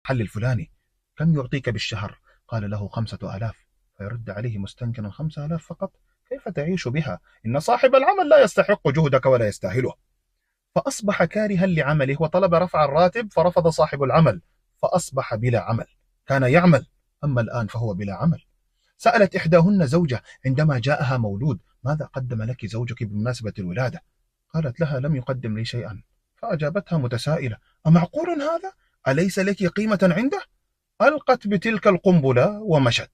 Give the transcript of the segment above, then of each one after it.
المحل الفلاني، كم يعطيك بالشهر؟ قال له 5000. فيرد عليه مستنكرا: 5000 فقط؟ كيف تعيش بها؟ إن صاحب العمل لا يستحق جهدك ولا يستاهله. فأصبح كارها لعمله وطلب رفع الراتب، فرفض صاحب العمل، فأصبح بلا عمل. كان يعمل، أما الآن فهو بلا عمل. سألت إحداهن زوجة عندما جاءها مولود: ماذا قدم لك زوجك بمناسبة الولادة؟ قالت لها: لم يقدم لي شيئا. فأجابتها متسائلة: أمعقول هذا؟ أليس لك قيمة عنده؟ ألقت بتلك القنبلة ومشت.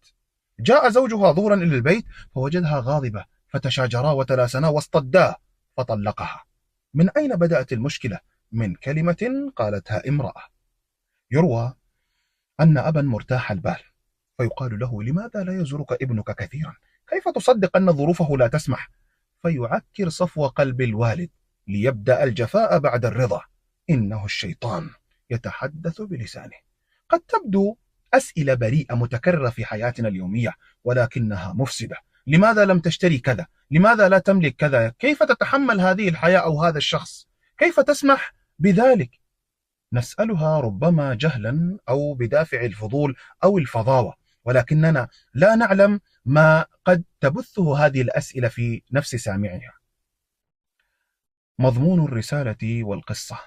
جاء زوجها ظهرا إلى البيت فوجدها غاضبة، فتشاجرا وتلاسنا واصطدا فطلقها. من أين بدأت المشكلة؟ من كلمة قالتها امرأة. يروى أن أبا مرتاح البال فيقال له: لماذا لا يزورك ابنك كثيرا؟ كيف تصدق أن ظروفه لا تسمح؟ فيعكر صفو قلب الوالد ليبدأ الجفاء بعد الرضا. إنه الشيطان يتحدث بلسانه. قد تبدو أسئلة بريئة متكررة في حياتنا اليومية، ولكنها مفسدة. لماذا لم تشتري كذا؟ لماذا لا تملك كذا؟ كيف تتحمل هذه الحياة أو هذا الشخص؟ كيف تسمح بذلك؟ نسألها ربما جهلا أو بدافع الفضول أو الفظاوة، ولكننا لا نعلم ما قد تبثه هذه الأسئلة في نفس سامعها. مضمون الرسالة والقصة: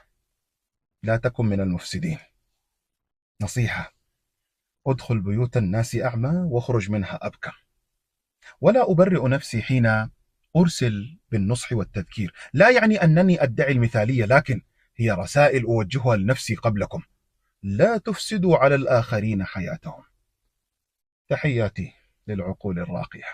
لا تكن من المفسدين. نصيحة: ادخل بيوت الناس أعمى واخرج منها أبكى. ولا أبرئ نفسي حين أرسل بالنصح والتذكير، لا يعني أنني أدعي المثالية، لكن هي رسائل أوجهها لنفسي قبلكم: لا تفسدوا على الآخرين حياتهم. تحياتي للعقول الراقية.